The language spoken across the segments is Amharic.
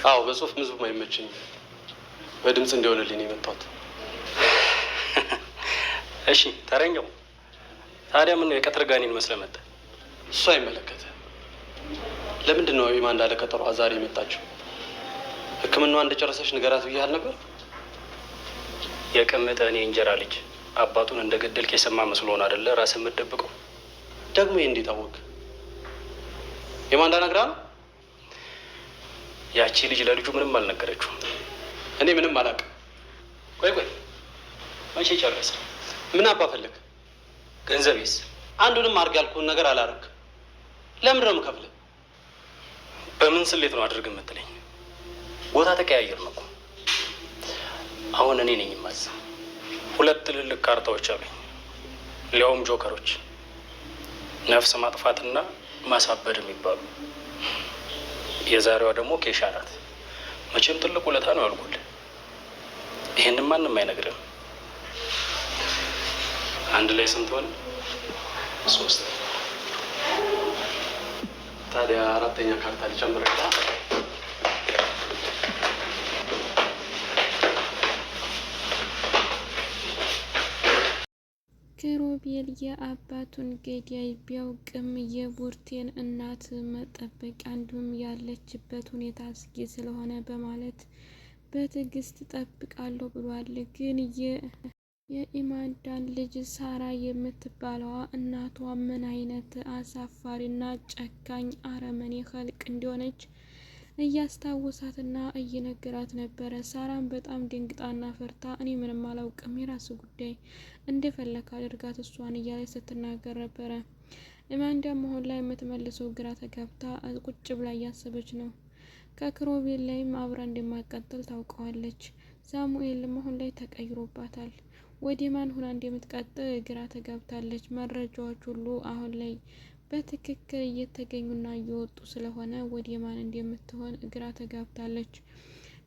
አዎ በጽሁፍ ምዝብ አይመችኝም። በድምጽ እንዲሆንልኝ ነው የመጣሁት። እሺ ተረኛው ታዲያ ምን የቀትር ጋኔን መስለህ መጣ? እሱ አይመለከትም። ለምንድን ነው ኢማን እንዳለ ቀጠሮ ዛሬ የመጣችው? ሕክምናዋ እንደጨረሰች ንገራት ብያለሁ ነበር። የቀመጠ እኔ እንጀራ ልጅ አባቱን እንደገደልክ የሰማ መስሎን አይደለ ራስን የምትደብቀው? ደግሞ ይሄ እንዴት አወቅ? ኢማን እንዳነግራ ነው። ያቺ ልጅ ለልጁ ምንም አልነገረችው። እኔ ምንም አላውቅም። ቆይ መቼ ጨረሰ? ምን አባ ፈለግ? ገንዘቤስ? አንዱንም አድርግ ያልኩህን ነገር አላረግ። ለምን ነው የምከፍልህ? በምን ስሌት ነው አድርግ የምትለኝ? ቦታ ተቀያየር ነው እኮ። አሁን እኔ ነኝ የማዝ። 2 ትልልቅ ካርታዎች አሉኝ፣ ሊያውም ጆከሮች፣ ነፍስ ማጥፋትና ማሳበድ የሚባሉ። የዛሬዋ ደግሞ ኬሻ ናት። መቼም ትልቅ ውለታ ነው ያልኩልህ። ይሄንን ማንም አይነግርም። አንድ ላይ ስንት ሆነ? 3። ታዲያ 4ኛ ካርታ ልጨምርልህ? ኪሩቤል የአባቱን ገዳይ ቢያውቅም የቡርቴን እናት መጠበቅ እንዲሁም ያለችበት ሁኔታ አስጊ ስለሆነ በማለት በትዕግስት ጠብቃለሁ ብሏል። ግን የኢማንዳን ልጅ ሳራ የምትባለዋ እናቷ ምን አይነት አሳፋሪና ጨካኝ አረመኔ ኸልቅ እንደሆነች እያስታወሳትና እየነገራት ነበረ። ሳራን በጣም ድንግጣና ፈርታ እኔ ምንም አላውቅም፣ የራስ ጉዳይ እንደፈለክ አድርጋት እሷን እያለች ስትናገር ነበረ። ኢማንዳ መሆን ላይ የምትመልሰው ግራ ተጋብታ ቁጭ ብላ እያሰበች ነው። ከኪሩቤል ላይም አብራ እንደማትቀጥል ታውቀዋለች። ሳሙኤል መሆን ላይ ተቀይሮባታል። ወደ ማን ሆና እንደምትቀጥል ግራ ተጋብታለች። መረጃዎች ሁሉ አሁን ላይ በትክክል እየተገኙና እየወጡ ስለሆነ ወደ ማን እንደምትሆን ግራ ተጋብታለች።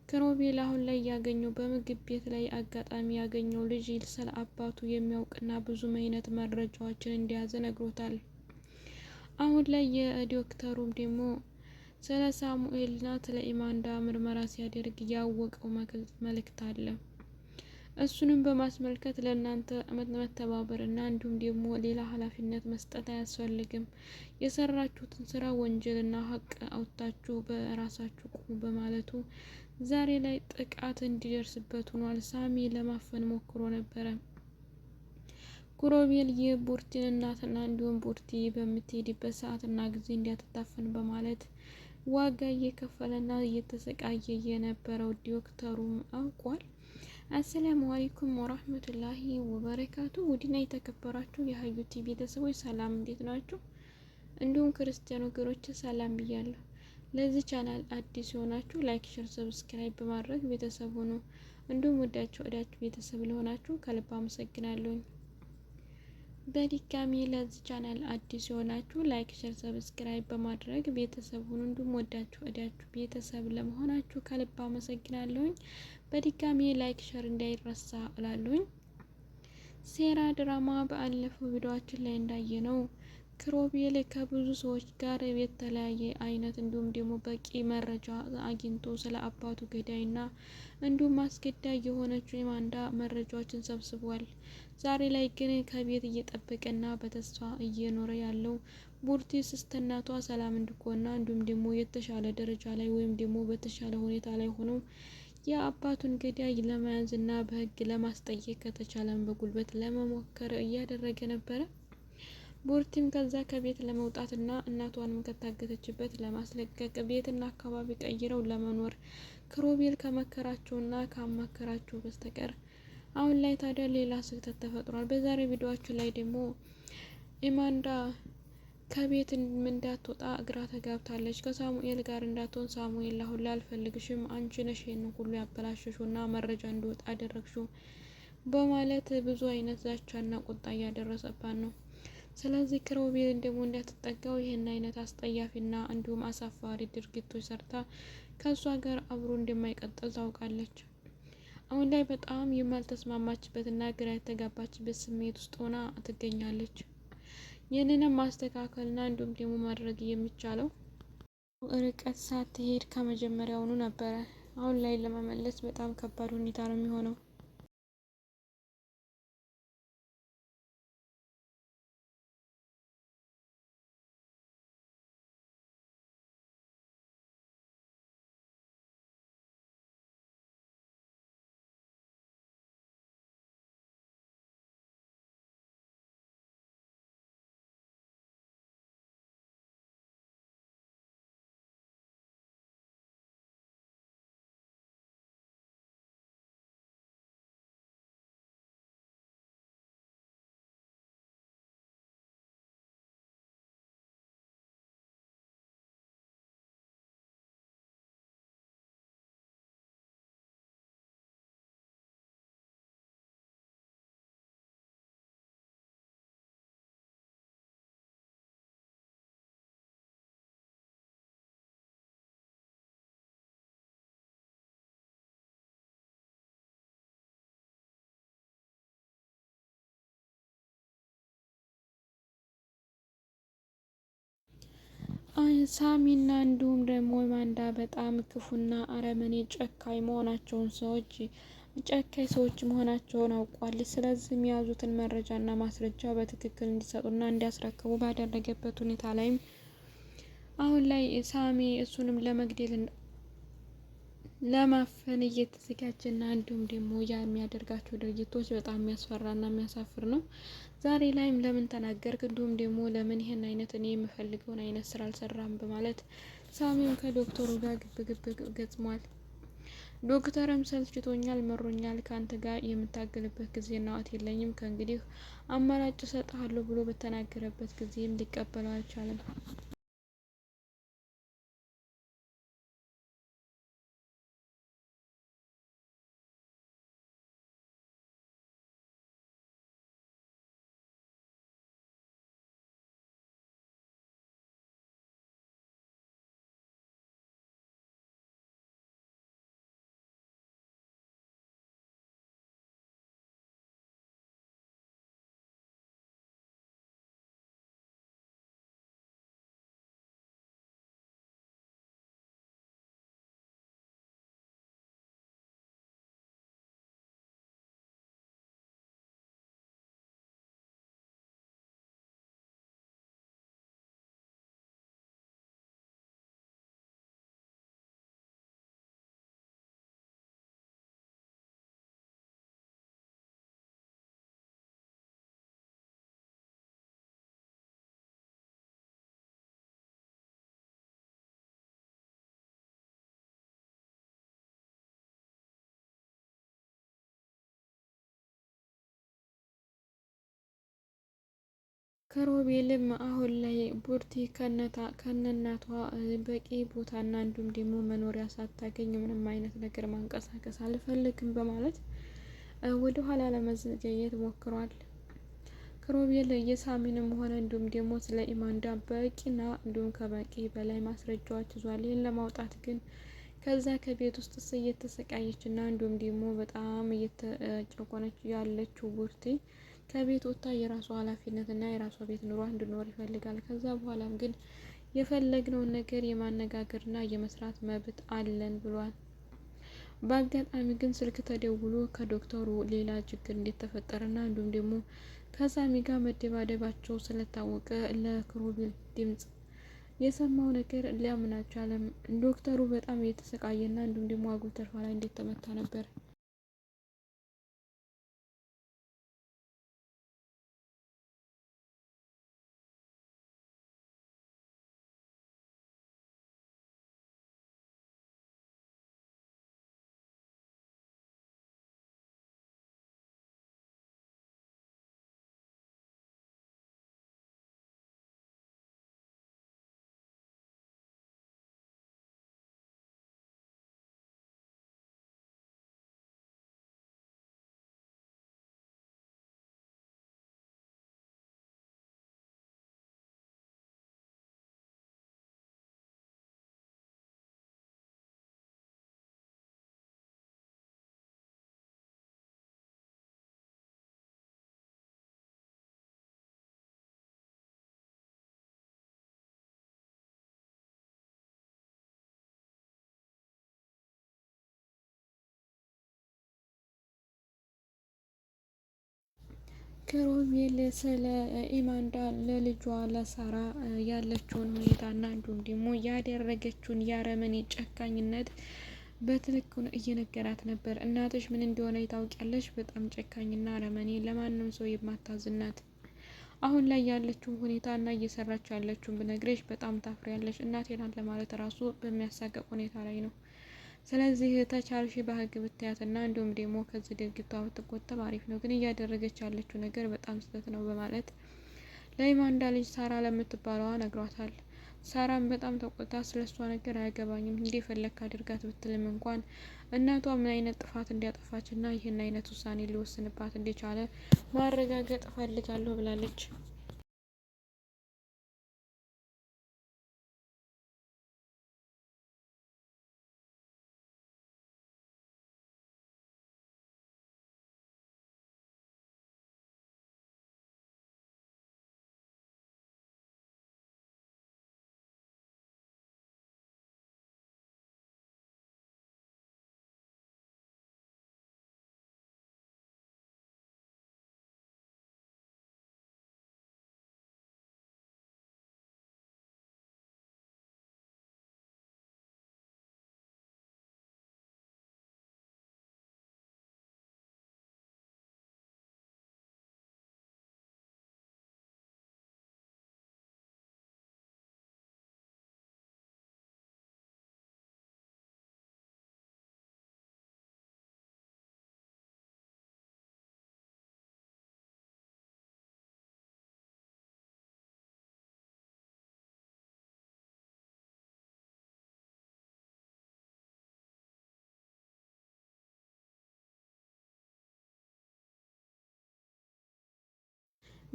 ኪሩቤል አሁን ላይ ያገኘው በምግብ ቤት ላይ አጋጣሚ ያገኘው ልጅ ስለ አባቱ የሚያውቅና ብዙም አይነት መረጃዎችን እንደያዘ ነግሮታል። አሁን ላይ የዶክተሩም ደግሞ ስለ ሳሙኤልና ስለ ኢማንዳ ምርመራ ሲያደርግ ያወቀው መልእክት አለ። እሱንም በማስመልከት ለእናንተ መተባበርና እንዲሁም ደግሞ ሌላ ኃላፊነት መስጠት አያስፈልግም። የሰራችሁትን ስራ ወንጀልና ሀቅ አውጥታችሁ በራሳችሁ ቁሙ በማለቱ ዛሬ ላይ ጥቃት እንዲደርስበት ሆኗል። ሳሚ ለማፈን ሞክሮ ነበረ። ኪሩቤል የቡርቲን እናትና እንዲሁም ቡርቲ በምትሄድበት ሰዓትና ጊዜ እንዲያትታፈን በማለት ዋጋ እየከፈለና እየተሰቃየ የነበረው ዶክተሩም አውቋል። አሰላሙ አለይኩም ወራህመቱላሂ ወበረካቱ። ውድና የተከበራችሁ የሀዩቲ ቤተሰቦች ሰላም፣ እንዴት ናችሁ? እንዲሁም ክርስቲያን ወገኖች ሰላም ብያለሁ። ለዚህ ቻናል አዲስ የሆናችሁ ላይክ፣ ሼር፣ ሰብስክራይብ በማድረግ ቤተሰብ ሁኑ። እንዲሁም ወዳችሁ ቤተሰብ ለሆናችሁ ከልብ አመሰግናለሁ። በድጋሚ ለዚህ ቻናል አዲስ የሆናችሁ ላይክ፣ ሼር፣ ሰብስክራይብ በማድረግ ቤተሰብ ሁኑ። እንዲሁም ወዳችሁ ቤተሰብ ለመሆናችሁ ከልብ አመሰግናለሁ። በድጋሚ ላይክ ሼር እንዳይረሳ እላለሁኝ። ሴራ ድራማ በአለፈው ቪዲዮአችን ላይ እንዳየነው ኪሩቤል ከብዙ ሰዎች ጋር የተለያየ አይነት እንዲሁም ደግሞ በቂ መረጃ አግኝቶ ስለ አባቱ ገዳይና እንዲሁም አስገዳይ የሆነችው ኢማንዳ መረጃዎችን ሰብስቧል። ዛሬ ላይ ግን ከቤት እየጠበቀና በተስፋ እየኖረ ያለው ቡርቲ ስስተናቷ ሰላም እንድትሆንና እንዲሁም ደግሞ የተሻለ ደረጃ ላይ ወይም ደግሞ በተሻለ ሁኔታ ላይ ሆነው የአባቱን ገዳይ ለመያዝና በሕግ ለማስጠየቅ ከተቻለም በጉልበት ለመሞከር እያደረገ ነበረ። ቡርቲም ከዛ ከቤት ለመውጣትና እናቷንም ከታገተችበት ለማስለቀቅ ቤትና አካባቢ ቀይረው ለመኖር ኪሩቤል ከመከራቸውና ካማከራቸው በስተቀር አሁን ላይ ታዲያ ሌላ ስህተት ተፈጥሯል። በዛሬ ቪዲዮአችን ላይ ደግሞ ኢማንዳ ከቤት እንዳትወጣ ግራ ተጋብታለች። ከሳሙኤል ጋር እንዳትሆን ሳሙኤል አሁን ላይ አልፈልግሽም፣ አንቺ ነሽ ይሄን ሁሉ ያበላሸሽውና መረጃ እንዲወጣ አደረግሽው በማለት ብዙ አይነት ዛቻና ቁጣ እያደረሰባት ነው። ስለዚህ ኪሩቤልን ደግሞ እንዳትጠጋው ይህን አይነት አስጠያፊና እንዲሁም አሳፋሪ ድርጊቶች ሰርታ ከእሷ ጋር አብሮ እንደማይቀጥል ታውቃለች። አሁን ላይ በጣም የማልተስማማችበትና ግራ የተጋባችበት ስሜት ውስጥ ሆና ትገኛለች። ይህንንም ማስተካከልና እንዲሁም ደግሞ ማድረግ የሚቻለው ርቀት ሳትሄድ ከመጀመሪያውኑ ነበረ። አሁን ላይ ለመመለስ በጣም ከባድ ሁኔታ ነው የሚሆነው። ሳሚና እንዲሁም ደግሞ ማንዳ በጣም ክፉና አረመኔ ጨካኝ ሰዎች መሆናቸውን አውቋል። ስለዚህ የያዙትን መረጃና ማስረጃ በትክክል እንዲሰጡና እንዲያስረክቡ ባደረገበት ሁኔታ ላይም አሁን ላይ ሳሚ እሱንም ለማፈን እየተዘጋጀና እንዲሁም ደግሞ ያ የሚያደርጋቸው ድርጊቶች በጣም የሚያስፈራና የሚያሳፍር ነው። ዛሬ ላይም ለምን ተናገርክ፣ እንዲሁም ደግሞ ለምን ይሄን አይነት እኔ የምፈልገውን አይነት ስራ አልሰራም በማለት ሳሚም ከዶክተሩ ጋር ግብግብ ገጥሟል። ዶክተርም ሰልችቶኛል፣ መሮኛል፣ ከአንተ ጋር የምታገልበት ጊዜና ወቅት የለኝም፣ ከእንግዲህ አማራጭ እሰጥሃለሁ ብሎ በተናገረበት ጊዜም ሊቀበለው አልቻለም። ከሮቤልም አሁን ላይ ቡርቲ ከነናቷ በቂ ቦታና እንዲሁም ደግሞ መኖሪያ ሳታገኝ ምንም አይነት ነገር ማንቀሳቀስ አልፈልግም በማለት ወደ ኋላ ለመዘገየት ሞክሯል። ክሮቤል የሳሚንም ሆነ እንዲሁም ደግሞ ስለ ኢማንዳ በቂና እንዲሁም ከበቂ በላይ ማስረጃዎች ይዟል። ይህን ለማውጣት ግን ከዛ ከቤት ውስጥ እየተሰቃየች እና እንዲሁም ደግሞ በጣም እየተጨቆነች ያለችው ቡርቲ ከቤት ወጥታ የራሷ ኃላፊነት እና የራሷ ቤት ኑሯ እንድኖር ይፈልጋል። ከዛ በኋላም ግን የፈለግነውን ነገር የማነጋገርና የመስራት መብት አለን ብሏል። በአጋጣሚ ግን ስልክ ተደውሎ ከዶክተሩ ሌላ ችግር እንደተፈጠረና እንዲሁም ደግሞ ከሳሚ ጋር መደባደባቸው ስለታወቀ ለክሮቤል ድምጽ የሰማው ነገር ሊያምን አልቻለም። ዶክተሩ በጣም እየተሰቃየና እንዲሁም ደግሞ አጉል ተርፋ ላይ እንደተመታ ነበር። ክሮቤል ስለ ኢማንዳ ለልጇ ለሳራ ያለችውን ሁኔታና እንዲሁም ደግሞ ያደረገችውን የአረመኔ ጨካኝነት በትክክል እየነገራት ነበር። እናትሽ ምን እንደሆነ ታውቂያለሽ? በጣም ጨካኝና አረመኔ፣ ለማንም ሰው የማታዝናት። አሁን ላይ ያለችው ሁኔታ እና እየሰራች ያለችውን ብነግርሽ በጣም ታፍሪያለሽ። እናቴ ናት ለማለት ራሱ በሚያሳቅቅ ሁኔታ ላይ ነው። ስለዚህ ተቻልሽ በህግ ብታያትና እንዲሁም ደግሞ ከዚህ ድርጊቷ ብትቆጠብ አሪፍ ነው። ግን እያደረገች ያለችው ነገር በጣም ስህተት ነው በማለት ለኢማንዳ ልጅ ሳራ ለምትባለዋ ነግሯታል። ሳራም በጣም ተቆጣ። ስለሷ ነገር አያገባኝም እንዴ ፈለክ አድርጋት ብትልም እንኳን እናቷ ምን አይነት ጥፋት እንዲያጠፋችና ይህን አይነት ውሳኔ ሊወስንባት እንደቻለ ማረጋገጥ እፈልጋለሁ ብላለች።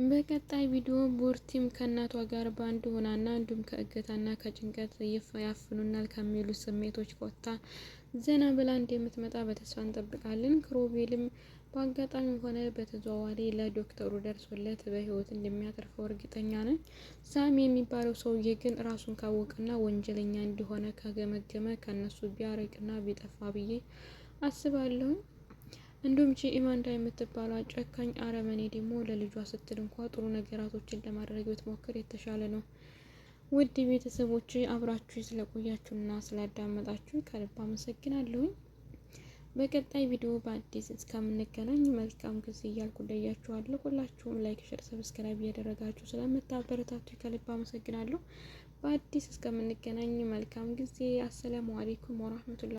በቀጣይ ቪዲዮ ቡርቲም ከእናቷ ጋር በአንድ ሆናና እንዲሁም ከእገታና ከጭንቀት ያፍኑናል ከሚሉ ስሜቶች ወጥታ ዘና ብላ እንደምትመጣ በተስፋ እንጠብቃለን። ክሮቤልም በአጋጣሚ ሆነ በተዘዋዋሪ ለዶክተሩ ደርሶለት በህይወት እንደሚያተርፈው እርግጠኛ ነኝ። ሳሚ የሚባለው ሰውዬ ግን ራሱን ካወቅና ወንጀለኛ እንዲሆነ ከገመገመ ከነሱ ቢያርቅና ቢጠፋ ብዬ አስባለሁ። እንዲሁም ኢማንዳ የምትባለው ጨካኝ አረመኔ ደግሞ ለልጇ ስትል እንኳ ጥሩ ነገራቶችን ለማድረግ ብትሞክር የተሻለ ነው። ውድ ቤተሰቦች አብራችሁ ስለቆያችሁና ስላዳመጣችሁ ከልብ አመሰግናለሁኝ። በቀጣይ ቪዲዮ በአዲስ እስከምንገናኝ መልካም ጊዜ እያልኩ ለያችኋለሁ። ሁላችሁም ላይክ፣ ሸር፣ ሰብስክራይብ እያደረጋችሁ ስለምታበረታችሁ ከልብ አመሰግናለሁ። በአዲስ እስከምንገናኝ መልካም ጊዜ። አሰላሙ አለይኩም ወራህመቱላሂ